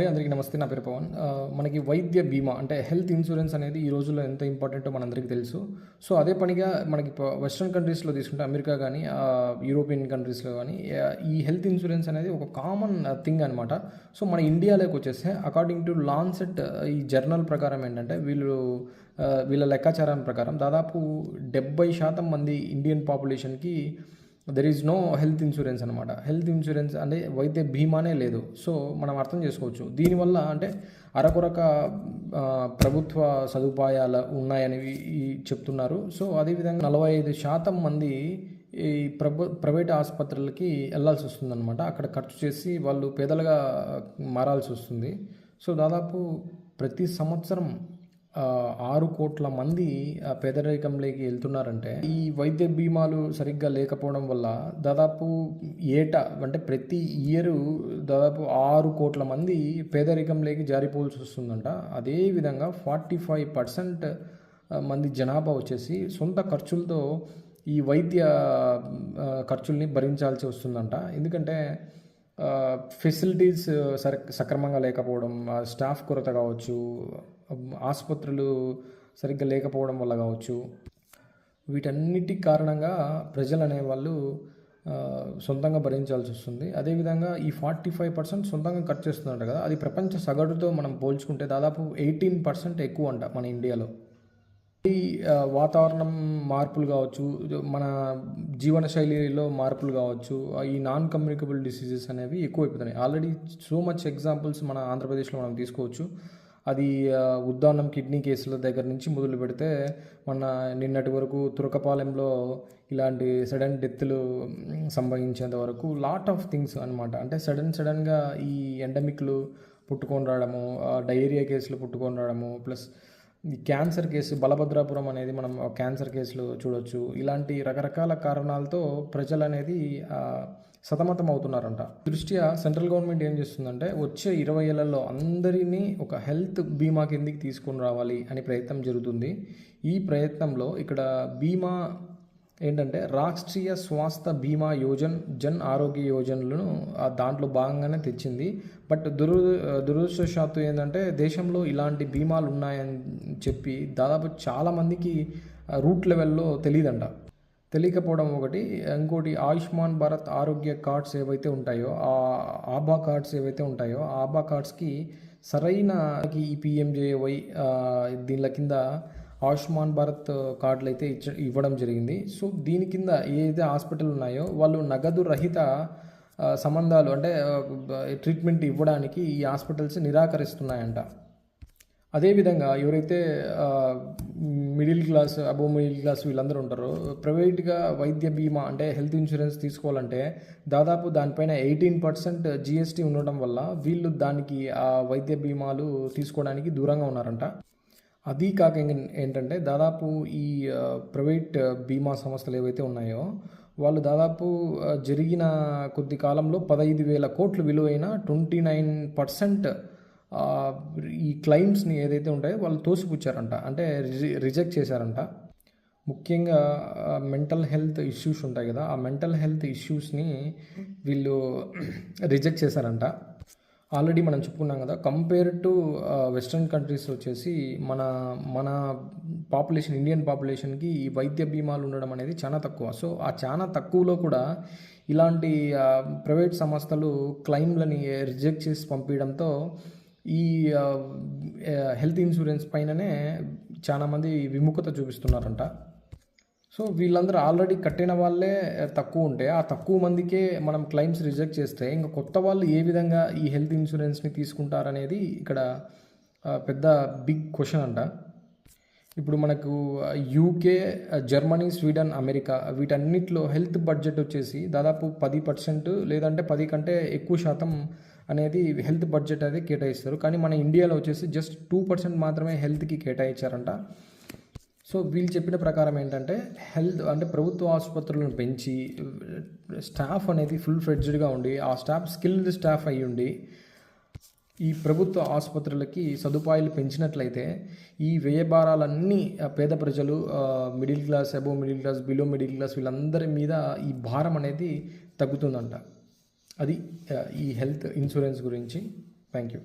అందరికీ నమస్తే. నా పేరు పవన్. మనకి వైద్య బీమా అంటే హెల్త్ ఇన్సూరెన్స్ అనేది ఈ రోజుల్లో ఎంత ఇంపార్టెంటో మనందరికీ తెలుసు. సో అదే పనిగా మనకి వెస్ట్రన్ కంట్రీస్లో తీసుకుంటే అమెరికా కానీ, యూరోపియన్ కంట్రీస్లో కానీ ఈ హెల్త్ ఇన్సూరెన్స్ అనేది ఒక కామన్ థింగ్ అనమాట. సో మన ఇండియాలోకి వచ్చేస్తే అకార్డింగ్ టు లాన్సెట్ ఈ జర్నల్ ప్రకారం ఏంటంటే వీళ్ళ లెక్కాచారం ప్రకారం దాదాపు 70% మంది ఇండియన్ పాపులేషన్కి there is no health insurance అనమాట. హెల్త్ ఇన్సూరెన్స్ అంటే వైద్య బీమానే లేదు. సో మనం అర్థం చేసుకోవచ్చు దీనివల్ల అంటే అరకొరక ప్రభుత్వ సదుపాయాలు ఉన్నాయని చెప్తున్నారు. సో అదేవిధంగా 45% మంది ఈ ప్రైవేట్ ఆసుపత్రులకి వెళ్ళాల్సి వస్తుందన్నమాట. అక్కడ ఖర్చు చేసి వాళ్ళు పేదలుగా మారాల్సి వస్తుంది. సో దాదాపు ప్రతి సంవత్సరం 6 కోట్ల మంది పేదరికంలోకి వెళ్తున్నారంటే ఈ వైద్య బీమాలు సరిగ్గా లేకపోవడం వల్ల దాదాపు ఏటా అంటే ప్రతి ఇయర్ దాదాపు 6 కోట్ల మంది పేదరికంలోకి జారిపోవాల్సి వస్తుందంట. అదేవిధంగా 45% మంది జనాభా వచ్చేసి సొంత ఖర్చులతో ఈ వైద్య ఖర్చుల్ని భరించాల్సి వస్తుందంట. ఎందుకంటే ఫెసిలిటీస్ సక్రమంగా లేకపోవడం, స్టాఫ్ కొరత కావచ్చు, ఆసుపత్రులు సరిగ్గా లేకపోవడం వల్ల కావచ్చు, వీటన్నిటి కారణంగా ప్రజలు అనేవాళ్ళు సొంతంగా భరించాల్సి వస్తుంది. అదేవిధంగా ఈ 45% సొంతంగా ఖర్చు చేస్తుందంట కదా, అది ప్రపంచ సగటుతో మనం పోల్చుకుంటే దాదాపు 18% ఎక్కువ అంట మన ఇండియాలో. ఈ వాతావరణం మార్పులు కావచ్చు, మన జీవన శైలిలో మార్పులు కావచ్చు, ఈ నాన్ కమ్యూనికబుల్ డిసీజెస్ అనేవి ఎక్కువైపోతున్నాయి. ఆల్రెడీ సో మచ్ ఎగ్జాంపుల్స్ మన ఆంధ్రప్రదేశ్లో మనం తీసుకోవచ్చు. అది ఉద్దానం కిడ్నీ కేసుల దగ్గర నుంచి మొదలు పెడితే నిన్నటి వరకు తురకపాలెంలో ఇలాంటి సడన్ డెత్లు సంభవించేంత వరకు లాట్ ఆఫ్ థింగ్స్ అనమాట. అంటే సడన్గా ఈ ఎండమిక్లు పుట్టుకొని రావడము, డయేరియా కేసులు పుట్టుకొని రావడము, ప్లస్ ఈ క్యాన్సర్ కేసు బలభద్రాపురం అనేది మనం క్యాన్సర్ కేసులు చూడొచ్చు. ఇలాంటి రకరకాల కారణాలతో ప్రజలు అనేది సతమతం అవుతున్నారంట. దృష్ట్యా సెంట్రల్ గవర్నమెంట్ ఏం చేస్తుందంటే వచ్చే 20 ఏళ్లలో అందరినీ ఒక హెల్త్ బీమా కిందికి తీసుకొని రావాలి అనే ప్రయత్నం జరుగుతుంది. ఈ ప్రయత్నంలో ఇక్కడ బీమా ఏంటంటే రాష్ట్రీయ స్వాస్థ్య బీమా యోజన్, జన్ ఆరోగ్య యోజనలను దాంట్లో భాగంగానే తెచ్చింది. బట్ దురదృష్టవశాత్తు ఏంటంటే దేశంలో ఇలాంటి బీమాలు ఉన్నాయని చెప్పి దాదాపు చాలామందికి రూట్ లెవెల్లో తెలియదంట. తెలియకపోవడం ఒకటి, ఇంకోటి ఆయుష్మాన్ భారత్ ఆరోగ్య కార్డ్స్ ఏవైతే ఉంటాయో, ఆభా కార్డ్స్ ఏవైతే ఉంటాయో ఆ ఆభా కార్డ్స్కి సరైన ఈ పిఎంజేవై దీనిల కింద ఆయుష్మాన్ భారత్ కార్డులు అయితే ఇవ్వడం జరిగింది. సో దీని కింద ఏదైతే హాస్పిటల్ ఉన్నాయో వాళ్ళు నగదు రహిత సంబంధాలు అంటే ట్రీట్మెంట్ ఇవ్వడానికి ఈ హాస్పిటల్స్ నిరాకరిస్తున్నాయంట. అదేవిధంగా ఎవరైతే middle class, above middle class వీళ్ళందరూ ఉంటారో ప్రైవేట్గా వైద్య బీమా అంటే హెల్త్ ఇన్సూరెన్స్ తీసుకోవాలంటే దాదాపు దానిపైన 18% జిఎస్టీ ఉండడం వల్ల వీళ్ళు దానికి ఆ వైద్య బీమాలు తీసుకోవడానికి దూరంగా ఉన్నారంట. అది కాక ఏంటంటే దాదాపు ఈ ప్రైవేట్ బీమా సంస్థలు ఏవైతే ఉన్నాయో వాళ్ళు దాదాపు జరిగిన కొద్ది కాలంలో 15,000 కోట్లు విలువైన 29% ఈ క్లెయిమ్స్ని ఏదైతే ఉంటాయో వాళ్ళు తోసిపుచ్చారంట, అంటే రిజెక్ట్ చేశారంట. ముఖ్యంగా మెంటల్ హెల్త్ ఇష్యూస్ ఉంటాయి కదా, ఆ మెంటల్ హెల్త్ ఇష్యూస్ని వీళ్ళు రిజెక్ట్ చేశారంట. ఆల్రెడీ మనం చెప్పుకున్నాం కదా, కంపేర్ టు వెస్ట్రన్ కంట్రీస్ వచ్చేసి మన పాపులేషన్, ఇండియన్ పాపులేషన్కి ఈ వైద్య బీమాలు ఉండడం అనేది చాలా తక్కువ. సో ఆ చాలా తక్కువలో కూడా ఇలాంటి ప్రైవేట్ సంస్థలు క్లెయిమ్లని రిజెక్ట్ చేసి పంపించడంతో ఈ హెల్త్ ఇన్సూరెన్స్ పైననే చాలామంది విముఖత చూపిస్తున్నారంట. సో వీళ్ళందరూ ఆల్రెడీ కట్టిన వాళ్ళే తక్కువ ఉంటే ఆ తక్కువ మందికే మనం క్లెయిమ్స్ రిజెక్ట్ చేస్తే ఇంకా కొత్త వాళ్ళు ఏ విధంగా ఈ హెల్త్ ఇన్సూరెన్స్ని తీసుకుంటారనేది ఇక్కడ పెద్ద బిగ్ క్వశ్చన్ అంట. ఇప్పుడు మనకు యూకే, జర్మనీ, స్వీడన్, అమెరికా వీటన్నిటిలో హెల్త్ బడ్జెట్ వచ్చేసి దాదాపు 10% లేదంటే 10 కంటే ఎక్కువ శాతం అనేది హెల్త్ బడ్జెట్ అనేది కేటాయిస్తారు. కానీ మన ఇండియాలో వచ్చేసి జస్ట్ 2% మాత్రమే హెల్త్కి కేటాయించారంట. సో వీళ్ళు చెప్పిన ప్రకారం ఏంటంటే హెల్త్ అంటే ప్రభుత్వ ఆసుపత్రులను పెంచి స్టాఫ్ అనేది ఫుల్ ఫ్లెడ్జ్డ్గా ఉండి ఆ స్టాఫ్ స్కిల్డ్ స్టాఫ్ అయ్యి ఉండి ఈ ప్రభుత్వ ఆసుపత్రులకి సదుపాయాలు పెంచినట్లయితే ఈ వ్యయభారాలన్నీ పేద ప్రజలు, middle class, above middle class, below middle class వీళ్ళందరి మీద ఈ భారం అనేది తగ్గుతుందంట. అది ఈ హెల్త్ ఇన్సూరెన్స్ గురించి. Thank you.